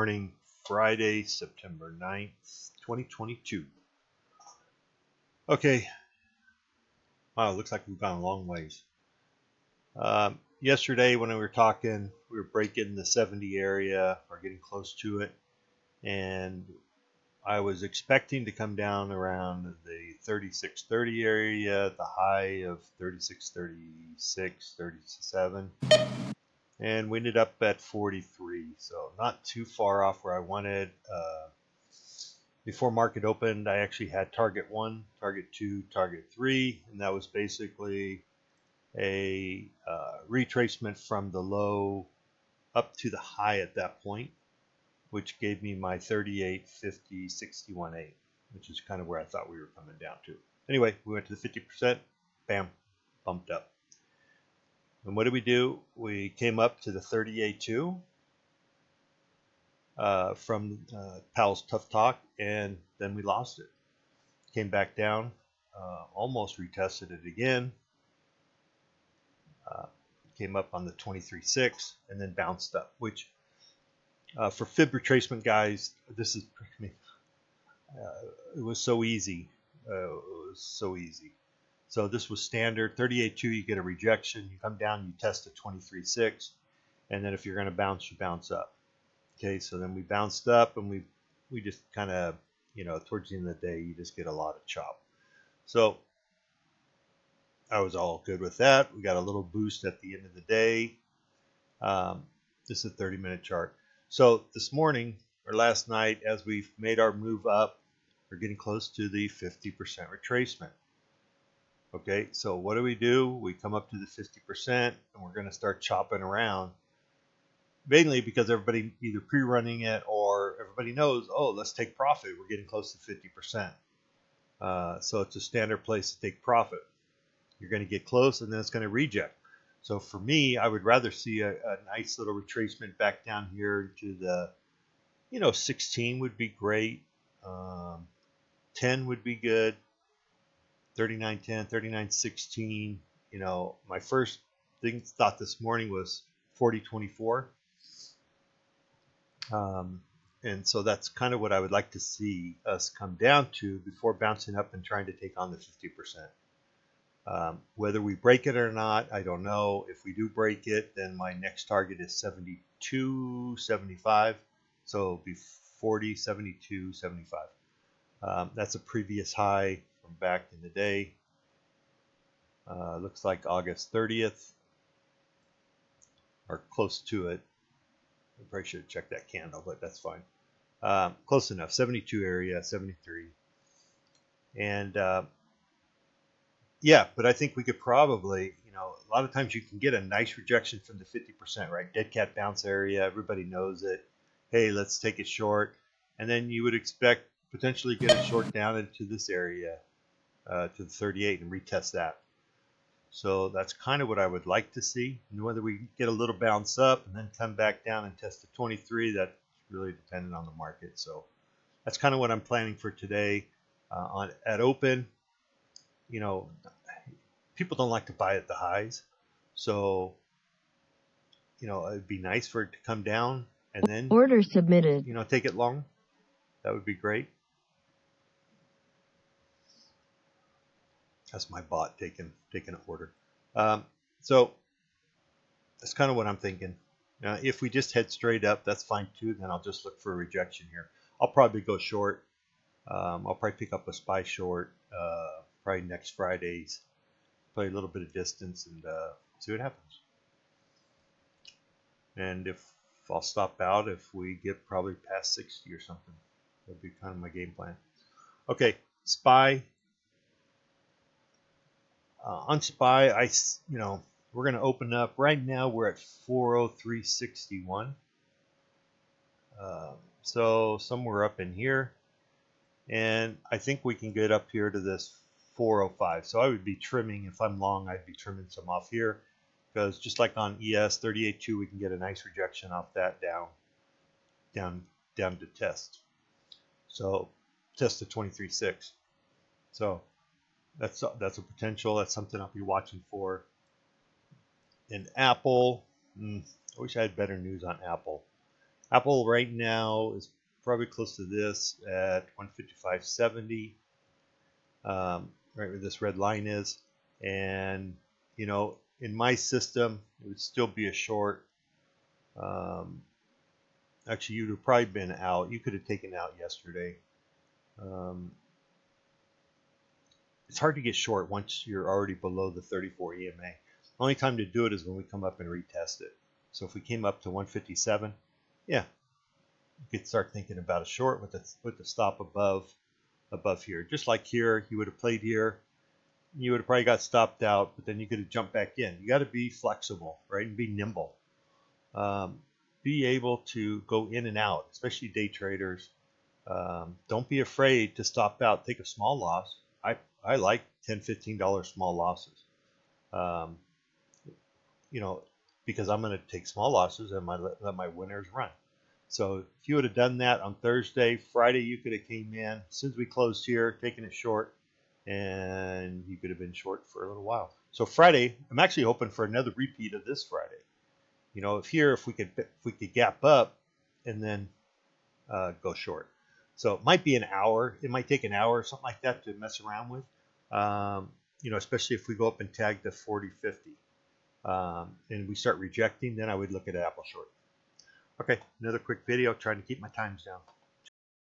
morning, Friday, September 9th, 2022. Okay, wow, looks like we've gone a long ways. Yesterday when we were talking, we were breaking the 70 area or getting close to it, and I was expecting to come down around the 3630 area, the high of 3636, 37, and we ended up at 43, so not too far off where I wanted. Before market opened, I actually had target 1, target 2, target 3, and that was basically a retracement from the low up to the high at that point, which gave me my 38, 50, 61, 8, which is kind of where I thought we were coming down to. Anyway, we went to the 50%, bam, bumped up. And what did we do? We came up to the 38.2 from Powell's Tough Talk, and then we lost it. Came back down, almost retested it again. Came up on the 23.6 and then bounced up, which for fib retracement guys, this is, it was so easy. So this was standard 38.2. You get a rejection, you come down, you test at 23.6, and then if you're going to bounce, you bounce up. Okay, so then we bounced up, and we just kind of, towards the end of the day, you just get a lot of chop. So I was all good with that. We got a little boost at the end of the day. This is a 30-minute chart. So this morning or last night, as we've made our move up, we're getting close to the 50% retracement. Okay, so what do? We come up to the 50%, and we're going to start chopping around, mainly because everybody either pre-running it or everybody knows, oh, let's take profit. We're getting close to 50%. So it's a standard place to take profit. You're going to get close, and then it's going to reject. So for me, I would rather see a nice little retracement back down here to the, 16 would be great. 10 would be good. 39.10, 39.16. My first thought this morning was 40.24. And so that's kind of what I would like to see us come down to before bouncing up and trying to take on the 50%. Whether we break it or not, I don't know. If we do break it, then my next target is 72.75. So it'll be 40, 72, 75. That's a previous high from back in the day. Looks like August 30th, or close to it. I probably should have checked that candle, but that's fine. Close enough. 72 area, 73. And yeah, but I think we could probably, a lot of times you can get a nice rejection from the 50%, right? Dead cat bounce area. Everybody knows it. Hey, let's take it short. And then you would expect potentially get a short down into this area to the 38 and retest that. So that's kind of what I would like to see. And whether we get a little bounce up and then come back down and test the 23, that's really dependent on the market. So that's kind of what I'm planning for today. At open, people don't like to buy at the highs. So, it'd be nice for it to come down and then order submitted. Take it long. That would be great. That's my bot taking an order. So that's kind of what I'm thinking. Now, if we just head straight up, that's fine too. Then I'll just look for a rejection here. I'll probably go short. I'll probably pick up a SPY short probably next Friday's. Play a little bit of distance and see what happens. And if I'll stop out if we get probably past 60 or something. That'd be kind of my game plan. Okay, SPY. On SPY, we're going to open up. Right now, we're at 403.61. So somewhere up in here. And I think we can get up here to this 405. So I would be trimming, if I'm long, I'd be trimming some off here. Because just like on ES 38.2, we can get a nice rejection off that down to test. So test to 23.6. So that's a potential. That's something I'll be watching for. And Apple, I wish I had better news on Apple. Apple right now is probably close to this at 155.70, right where this red line is. And, in my system, it would still be a short. Um, Actually, you'd have probably been out. You could have taken out yesterday. Um, it's hard to get short once you're already below the 34 EMA. Only time to do it is when we come up and retest it. So if we came up to 157, yeah, you could start thinking about a short with the stop above here. Just like here, you would have played here. You would have probably got stopped out, but then you could have jumped back in. You got to be flexible, right, and be nimble. Be able to go in and out, especially day traders. Don't be afraid to stop out. Take a small loss. I like $10, $15 small losses. Um, you know, because I'm going to take small losses and let my winners run. So if you would have done that on Thursday, Friday, you could have came in. As soon as we closed here, taken it short, and you could have been short for a little while. So Friday, I'm actually hoping for another repeat of this Friday. If we could gap up and then go short. So it might be an hour. It might take an hour or something like that to mess around with. Especially if we go up and tag the 40, 50, and we start rejecting, then I would look at Apple short. Okay, another quick video trying to keep my times down.